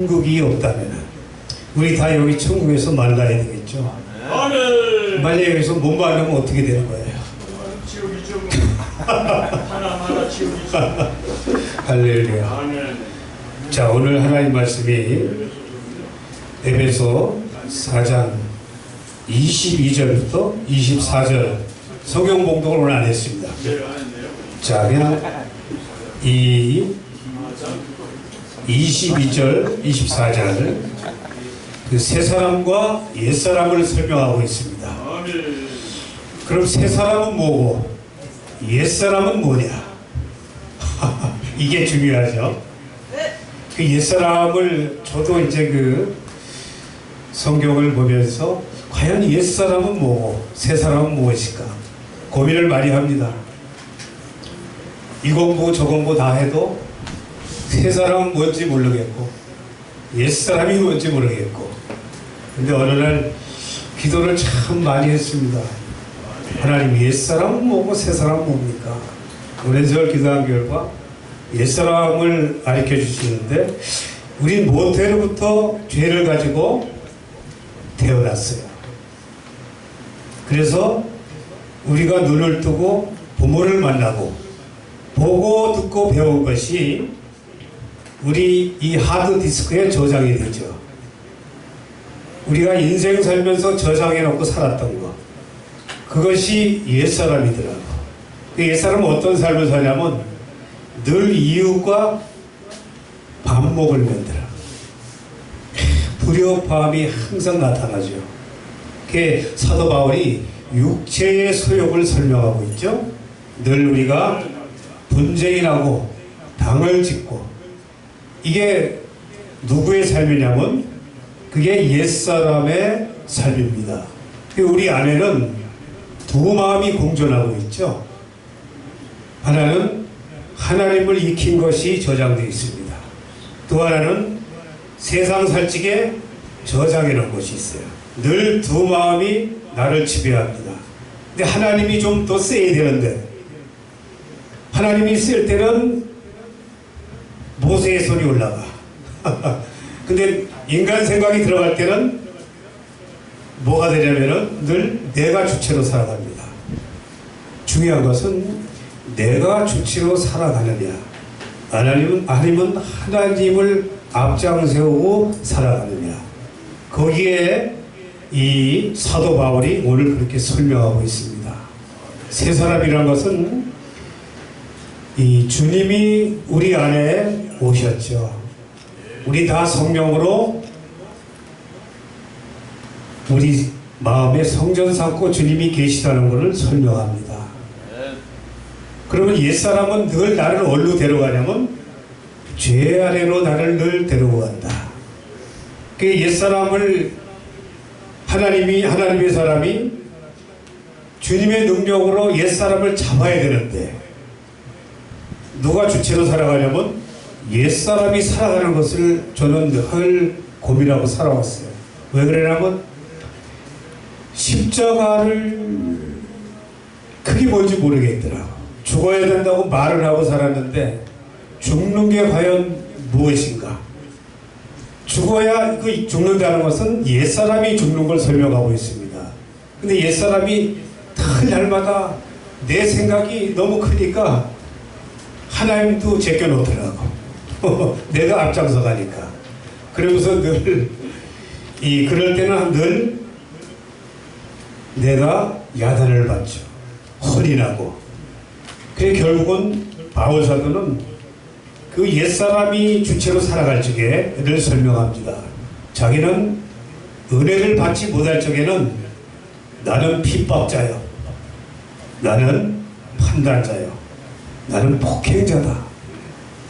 천국이 없다면 우리 다 여기 천국에서 만나야 되겠죠. 만약에 여기서 못 만나면 어떻게 되는 거예요? 지옥이죠. 하나하나 지옥이죠. 할렐루야. 자, 오늘 하나님 말씀이 에베소 4장 22절부터 24절 성경 봉독을 오늘 안 했습니다. 자, 그냥 이 22절, 24절 그 새 사람과 옛 사람을 설명하고 있습니다. 그럼 새 사람은 뭐고 옛 사람은 뭐냐? 이게 중요하죠. 그 옛 사람을 저도 이제 그 성경을 보면서 과연 옛 사람은 뭐고 새 사람은 무엇일까 고민을 많이 합니다. 이 공부 저 공부 다 해도 새 사람은 뭔지 모르겠고 옛 사람이 뭔지 모르겠고, 근데 어느 날 기도를 참 많이 했습니다. 하나님, 옛 사람은 뭐고 새 사람은 뭡니까? 오랜 세월 기도한 결과 옛 사람을 가르쳐 주시는데, 우리 모태로부터 죄를 가지고 태어났어요. 그래서 우리가 눈을 뜨고 부모를 만나고 보고 듣고 배운 것이 우리 이 하드디스크에 저장이 되죠. 우리가 인생 살면서 저장해 놓고 살았던 거, 그것이 옛사람이더라고. 그 옛사람은 어떤 삶을 사냐면 늘 이웃과 반목을 만들어. 불협화음이 항상 나타나죠. 그게 사도 바울이 육체의 소욕을 설명하고 있죠. 늘 우리가 분쟁이 나고 당을 짓고, 이게 누구의 삶이냐면 그게 옛사람의 삶입니다. 우리 안에는 두 마음이 공존하고 있죠. 하나는 하나님을 익힌 것이 저장되어 있습니다. 또 하나는 세상 살찌게 저장해 놓은 것이 있어요. 늘 두 마음이 나를 지배합니다. 근데 하나님이 좀 더 세야 되는데, 하나님이 쓸 때는 모세의 손이 올라가. 근데 인간 생각이 들어갈 때는 뭐가 되냐면은 늘 내가 주체로 살아갑니다. 중요한 것은 내가 주체로 살아가느냐, 아니면 하나님을 앞장세우고 살아가느냐. 거기에 이 사도 바울이 오늘 그렇게 설명하고 있습니다. 새 사람이라는 것은 이 주님이 우리 안에 오셨죠. 우리 다 성령으로 우리 마음에 성전 삼고 주님이 계시다는 것을 설명합니다. 그러면 옛사람은 늘 나를 어디로 데려가냐면 죄 아래로 나를 늘 데리고 간다. 그 옛사람을 하나님의 사람이 주님의 능력으로 옛사람을 잡아야 되는데, 누가 주체로 살아가냐면 옛사람이 살아가는 것을 저는 늘 고민하고 살아왔어요. 왜 그러냐면 십자가를 그게 뭔지 모르겠더라고. 죽어야 된다고 말을 하고 살았는데 죽는 게 과연 무엇인가? 죽어야, 그 죽는다는 것은 옛사람이 죽는 걸 설명하고 있습니다. 근데 옛사람이 날마다 내 생각이 너무 크니까 하나님도 제껴놓더라고. 내가 앞장서 가니까. 그러면서 그럴 때는 늘 내가 야단을 받죠. 혼이 나고. 그래 결국은 바울 사도는 그 옛사람이 주체로 살아갈 적에 늘 설명합니다. 자기는 은혜를 받지 못할 적에는 나는 핍박자요, 나는 판단자요, 나는 폭행자다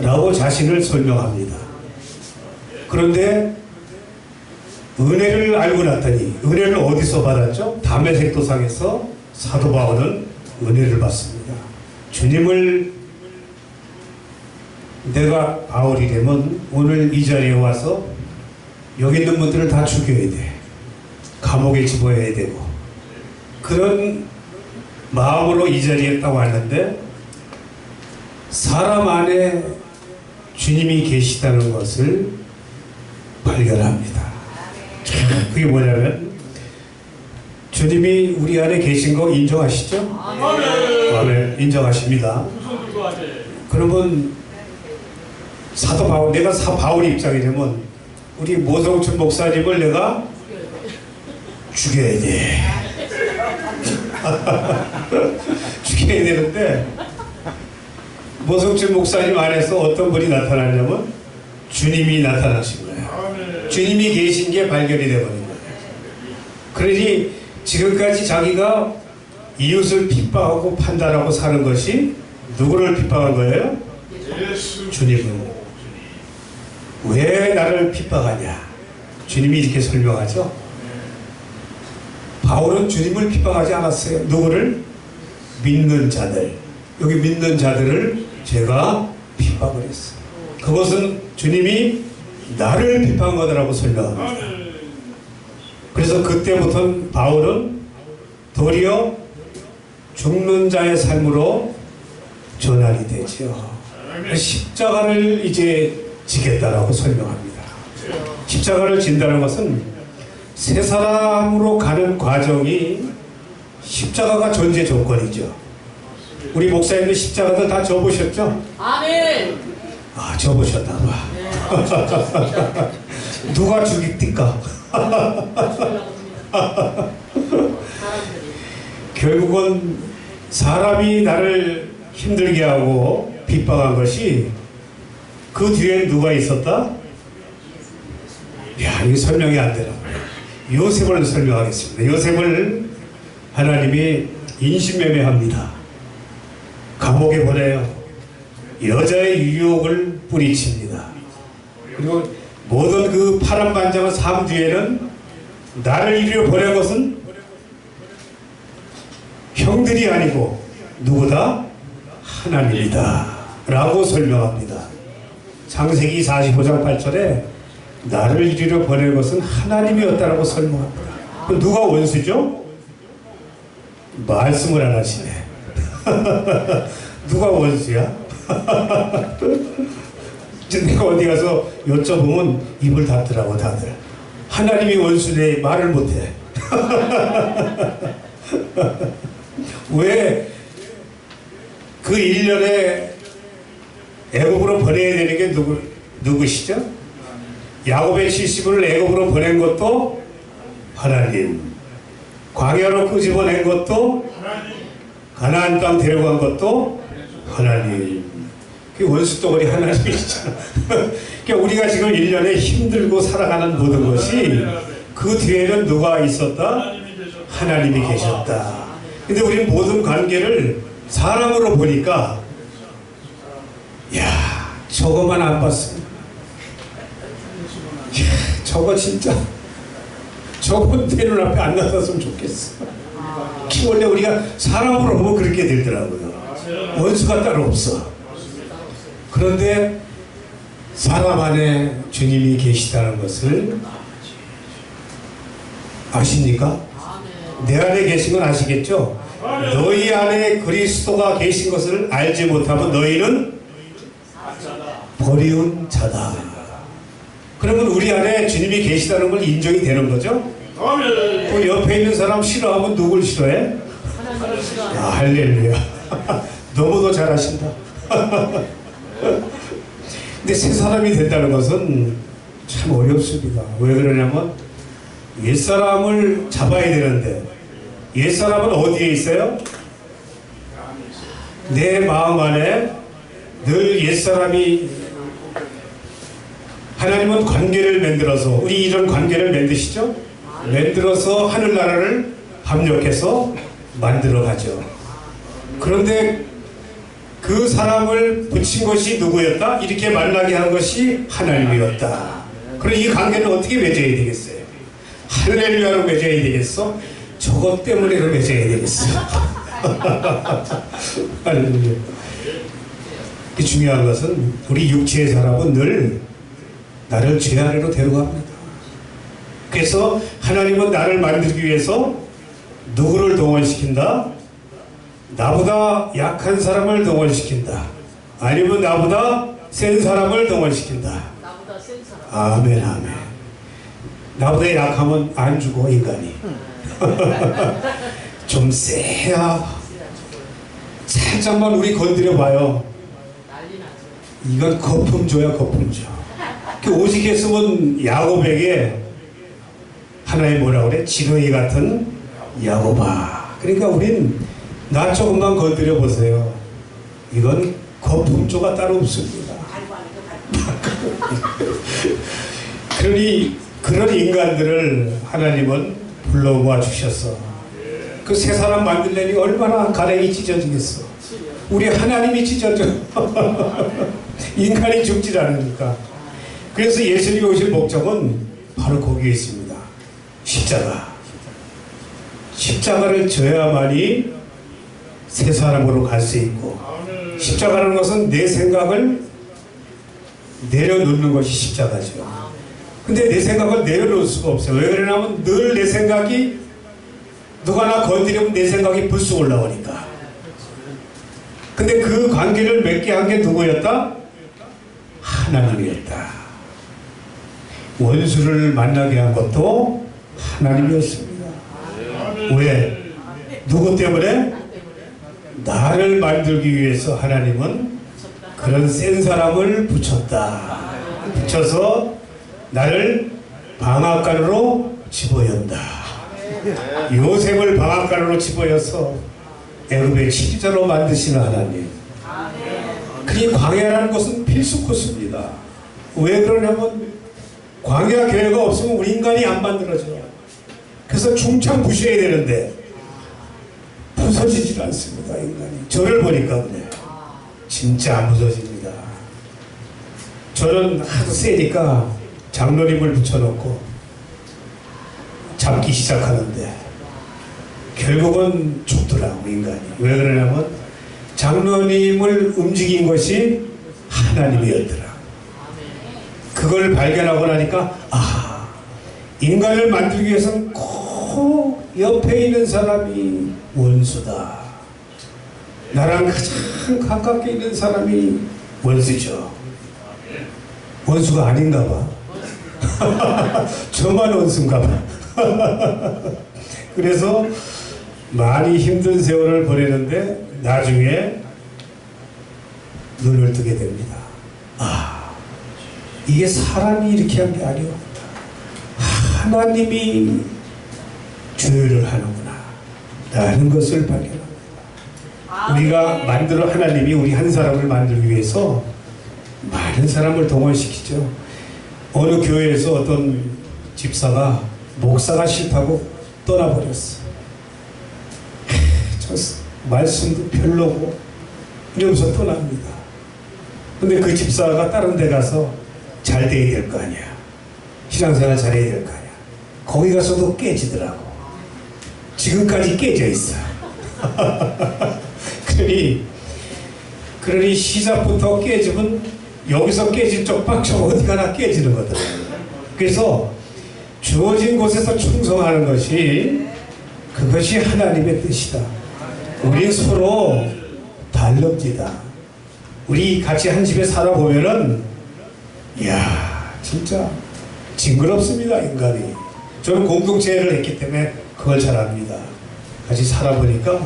라고 자신을 설명합니다. 그런데 은혜를 알고 났더니, 은혜를 어디서 받았죠? 담에색 도상에서 사도 바울은 은혜를 받습니다. 주님을, 내가 바울이 되면 오늘 이 자리에 와서 여기 있는 분들을 다 죽여야 돼. 감옥에 집어야 되고, 그런 마음으로 이 자리에 딱 왔는데, 사람 안에 주님이 계시다는 것을 발견합니다. 그게 뭐냐면 주님이 우리 안에 계신 거 인정하시죠? 아멘. 아멘. 인정하십니다. 우선 들고 하세. 그러면 사도 바울, 내가 바울의 입장이 되면 우리 모성춘 목사님을 내가 죽여야 돼. 죽여야 되는데 모성춘 목사님 안에서 어떤 분이 나타나냐면 주님이 나타나신 거예요. 아멘. 주님이 계신 게 발견이 되버린 거예요. 그러니 지금까지 자기가 이웃을 핍박하고 판단하고 사는 것이 누구를 핍박한 거예요? 예수. 주님을. 왜 나를 핍박하냐? 주님이 이렇게 설명하죠. 바울은 주님을 핍박하지 않았어요. 누구를? 믿는 자들. 여기 믿는 자들을 제가 핍박을 했어요. 그것은 주님이 나를 핍박한 거다라고 설명합니다. 아멘. 그래서 그때부터는 바울은 도리어 죽는 자의 삶으로 전환이 되죠. 십자가를 이제 지겠다라고 설명합니다. 십자가를 진다는 것은 새 사람으로 가는 과정이 십자가가 전제 조건이죠. 우리 목사님들 십자가들 다 접으셨죠? 아멘. 아, 접으셨나 봐. 누가 죽입니까? 결국은 사람이 나를 힘들게 하고 핍박한 것이 그 뒤에 누가 있었다? 야, 이게 설명이 안 되나 봐요. 요셉을 설명하겠습니다. 요셉을 하나님이 인신매매합니다. 감옥에 보내요. 여자의 유혹을 뿌리칩니다. 그리고 모든 그 파란반장의 삶 뒤에는 나를 이리로 보낸 것은 형들이 아니고 누구다? 하나님이다 라고 설명합니다. 창세기 45장 8절에 나를 이리로 보낸 것은 하나님이었다라고 설명합니다. 그럼 누가 원수죠? 말씀을 안 하시네. 누가 원수야? 내가 어디 가서 여쭤보면 입을 닫더라고 다들. 하나님이 원수네 말을 못해. 왜 그 1년에 애굽으로 보내야 되는 게 누구시죠? 야곱의 70을 애굽으로 보낸 것도 하나님. 광야로 끄집어낸 것도 가나안 땅 데려간 것도 하나님. 그 원수 덩어리 하나님이시잖아. 그러니까 우리가 지금 1년에 힘들고 살아가는 모든 것이 그 뒤에는 누가 있었다? 하나님이 계셨다. 근데 우리는 모든 관계를 사람으로 보니까 야, 저거만 안 봤으면 저거 진짜 저건 내 눈앞에 안 나섰으면 좋겠어. 원래 우리가 사람으로 보면 그렇게 되더라고요. 원수가 따로 없어. 그런데 사람 안에 주님이 계시다는 것을 아십니까? 내 안에 계신 건 아시겠죠? 너희 안에 그리스도가 계신 것을 알지 못하면 너희는 버리운 자다. 그러면 우리 안에 주님이 계시다는 걸 인정이 되는 거죠? 또 옆에 있는 사람 싫어하면 누굴 싫어해? 아, 할렐루야. 너무도 잘하신다. 근데 새 사람이 된다는 것은 참 어렵습니다. 왜 그러냐면 옛사람을 잡아야 되는데 옛사람은 어디에 있어요? 내 마음 안에 늘 옛사람이. 하나님은 관계를 만들어서 우리 이런 관계를 만드시죠? 만들어서 하늘나라를 합력해서 만들어가죠. 그런데 그 사람을 붙인 것이 누구였다? 이렇게 만나게 한 것이 하나님이었다. 그럼 이 관계는 어떻게 맺어야 되겠어요? 할렐루야로 맺어야 되겠어? 저것 때문에로 맺어야 되겠어? 할렐루야. 중요한 것은 우리 육체의 사람은 늘 나를 죄 아래로 데려갑니다. 그래서 하나님은 나를 만들기 위해서 누구를 동원시킨다? 나보다 약한 사람을 동원시킨다. 아니면 나보다 센 사람을 동원시킨다. 나보다 센 사람. 아멘, 아멘. 나보다 약하면 안 죽어 인간이. 좀 세야 살짝만 우리 건드려봐요. 이건 거품줘야 거품줘. 오직 했으면 야곱에게 하나님 뭐라 그래? 지렁이 같은 야곱아. 그러니까 우린 나 조금만 건드려 보세요. 이건 거품조가 따로 없습니다. 그러니 그런 인간들을 하나님은 불러 모아 주셨어. 그 세 사람 만들려니 얼마나 가랭이 찢어지겠어. 우리 하나님이 찢어져. 인간이 죽질 않으니까. 그래서 예수님이 오실 목적은 바로 거기에 있습니다. 십자가. 십자가를 져야만이 새 사람으로 갈 수 있고, 십자가라는 것은 내 생각을 내려놓는 것이 십자가죠. 근데 내 생각을 내려놓을 수가 없어요. 왜 그러냐면 늘 내 생각이 누가 나 건드리면 내 생각이 불쑥 올라오니까. 근데 그 관계를 맺게 한 게 누구였다? 하나님이었다. 원수를 만나게 한 것도 하나님이었습니다. 왜? 누구 때문에? 나를 만들기 위해서 하나님은 그런 센 사람을 붙였다. 붙여서 나를 방앗간으로 집어연다. 요셉을 방앗간으로 집어여서 애굽의 치자로 만드시는 하나님. 그리 광야라는 것은 필수 코스입니다. 왜 그러냐면 광야 교회가 없으면 우리 인간이 안 만들어져요. 그래서 중창 부셔야 되는데 부서지질 않습니다. 인간이. 저를 보니까 그래요. 진짜 안 부서집니다. 저는 하도 세니까 장로님을 붙여놓고 잡기 시작하는데 결국은 죽더라고 인간이. 왜 그러냐면 장로님을 움직인 것이 하나님이었더라. 그걸 발견하고 나니까 인간을 만들기 위해서는 꼭 옆에 있는 사람이 원수다. 나랑 가장 가깝게 있는 사람이 원수죠. 원수가 아닌가 봐. 저만 원수인가 봐. 그래서 많이 힘든 세월을 보내는데 나중에 눈을 뜨게 됩니다. 이게 사람이 이렇게 한 게 아니오. 하나님이 조율을 하는구나 라는 것을 발견합니다. 우리가 하나님이 우리 한 사람을 만들기 위해서 많은 사람을 동원시키죠. 어느 교회에서 어떤 집사가 목사가 싫다고 떠나버렸어. 저 말씀도 별로고 이러면서 떠납니다. 근데 그 집사가 다른 데 가서 잘 돼야 될 거 아니야. 신앙생활 잘해야 될 거 아니야. 거기 가서도 깨지더라고. 지금까지 깨져 있어. 그러니 시작부터 깨지면 여기서 깨질 쪽박 저 어디 가나 깨지는 거더라고요. 그래서 주어진 곳에서 충성하는 것이 그것이 하나님의 뜻이다. 우리 서로 다릅니다. 우리 같이 한 집에 살아보면은 이야 진짜 징그럽습니다. 인간이. 저는 공동체를 했기 때문에 그걸 잘 압니다. 같이 살아보니까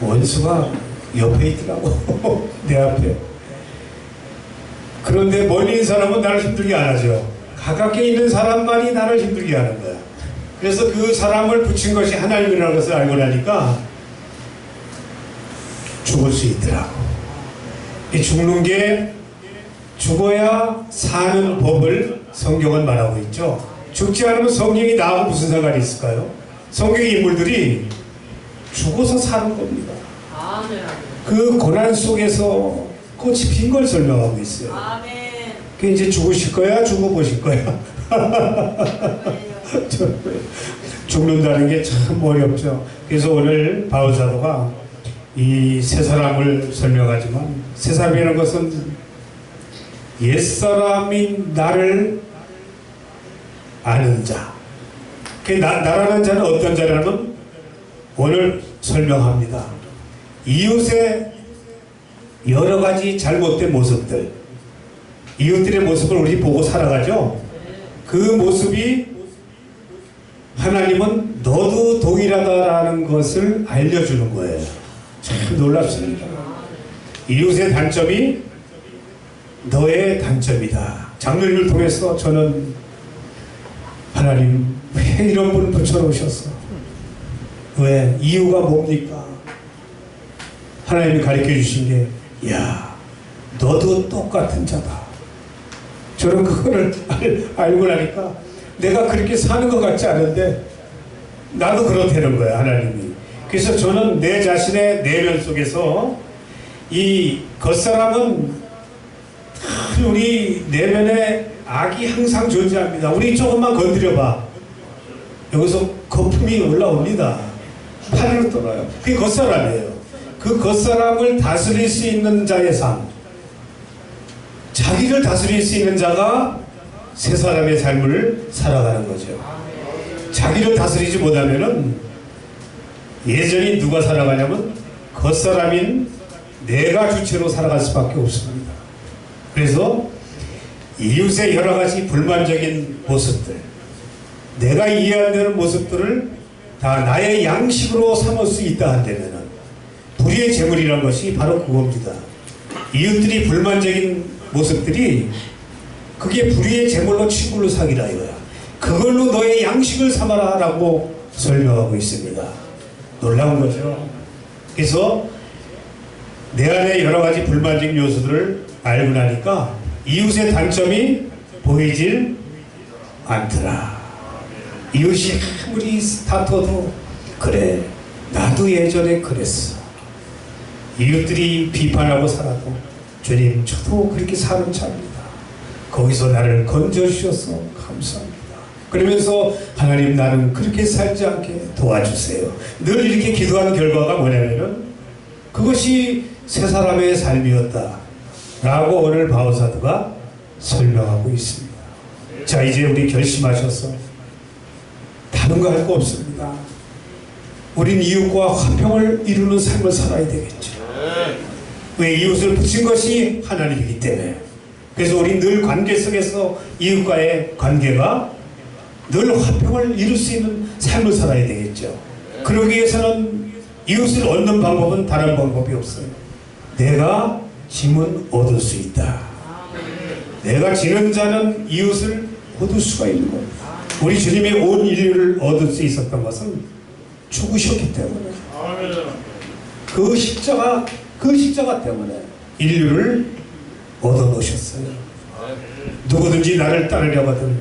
원수가 옆에 있더라고. 내 앞에. 그런데 멀리 있는 사람은 나를 힘들게 안 하죠. 가깝게 있는 사람만이 나를 힘들게 하는 거야. 그래서 그 사람을 붙인 것이 하나님이라는 것을 알고 나니까 죽을 수 있더라고. 이 죽는 게 죽어야 사는 법을 성경은 말하고 있죠. 죽지 않으면 성경이 나하고 무슨 상관이 있을까요? 성경의 인물들이 죽어서 사는 겁니다. 그 고난 속에서 꽃이 핀 걸 설명하고 있어요. 그 이제 죽으실 거야? 죽어보실 거야? 죽는다는 게 참 어렵죠. 그래서 오늘 바울사도가 이 세 사람을 설명하지만 세 사람이라는 것은 옛사람인 나를 아는 자. 나라는 자는 어떤 자라면 오늘 설명합니다. 이웃의 여러 가지 잘못된 모습들, 이웃들의 모습을 우리 보고 살아가죠. 그 모습이 하나님은 너도 동일하다라는 것을 알려주는 거예요. 참 놀랍습니다. 이웃의 단점이 너의 단점이다. 장로님을 통해서 저는 하나님 왜 이런 분을 붙여놓으셨어? 왜? 이유가 뭡니까? 하나님이 가르쳐 주신 게, 야, 너도 똑같은 자다. 저는 그거를 알고 나니까 내가 그렇게 사는 것 같지 않은데 나도 그렇다는 거야, 하나님이. 그래서 저는 내 자신의 내면 속에서 이 겉사람은 우리 내면에 악이 항상 존재합니다. 우리 조금만 건드려봐. 여기서 거품이 올라옵니다. 파리로 떠나요. 그게 겉사람이에요. 그 겉사람을 다스릴 수 있는 자의 삶, 자기를 다스릴 수 있는 자가 새 사람의 삶을 살아가는 거죠. 자기를 다스리지 못하면은 예전에 누가 살아가냐면 겉사람인 내가 주체로 살아갈 수밖에 없습니다. 그래서 이웃의 여러 가지 불만적인 모습들, 내가 이해 안 되는 모습들을 다 나의 양식으로 삼을 수 있다 한다면은 불의의 재물이란 것이 바로 그겁니다. 이웃들이 불만적인 모습들이 그게 불의의 재물로 친구로 사귀라 이거야. 그걸로 너의 양식을 삼아라 라고 설명하고 있습니다. 놀라운 거죠. 그래서 내 안에 여러 가지 불만적인 요소들을 알고 나니까 이웃의 단점이 보이질 않더라. 이웃이 아무리 다퉈도 그래, 나도 예전에 그랬어. 이웃들이 비판하고 살아도 주님, 저도 그렇게 사는 자입니다. 거기서 나를 건져주셔서 감사합니다. 그러면서 하나님, 나는 그렇게 살지 않게 도와주세요. 늘 이렇게 기도하는 결과가 뭐냐면은 그것이 새 사람의 삶이었다 라고 오늘 바오사드가 설명하고 있습니다. 자, 이제 우리 결심하셔서 다른 거 할 거 없습니다. 우린 이웃과 화평을 이루는 삶을 살아야 되겠죠. 왜? 이웃을 붙인 것이 하나님이기 때문에. 그래서 우리 늘 관계 속에서 이웃과의 관계가 늘 화평을 이룰 수 있는 삶을 살아야 되겠죠. 그러기 위해서는 이웃을 얻는 방법은 다른 방법이 없어요. 내가 짐은 얻을 수 있다. 내가 지는 자는 이웃을 얻을 수가 있는 겁니다. 우리 주님이 온 인류를 얻을 수 있었던 것은 죽으셨기 때문에, 그 십자가 때문에 인류를 얻어놓으셨어요. 누구든지 나를 따르려거든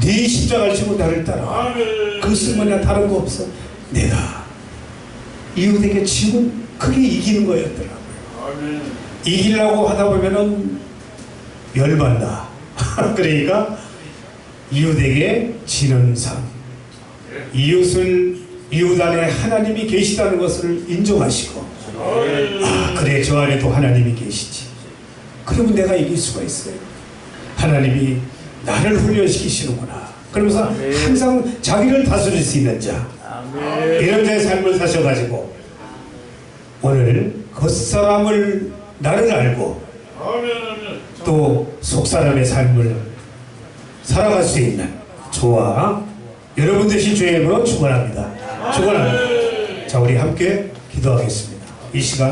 네 십자가를 지고 나를 따라. 그것은 뭐냐, 다른 거 없어. 내가 이웃에게 지금 그게 이기는 거였더라고요. 이기려고 하다 보면은 열받나. 그러니까 이웃에게 지는 삶, 이웃 안에 하나님이 계시다는 것을 인정하시고, 아, 그래, 저 안에도 하나님이 계시지. 그러면 내가 이길 수가 있어요. 하나님이 나를 훈련시키시는구나. 그러면서 항상 자기를 다스릴 수 있는 자, 이런 자의 삶을 사셔가지고 오늘 겉사람을 나를 알고 또 속사람의 삶을 살아갈 수 있는 저와 여러분 되신 주의 이름으로 축원합니다. 축원합니다. 자, 우리 함께 기도하겠습니다. 이 시간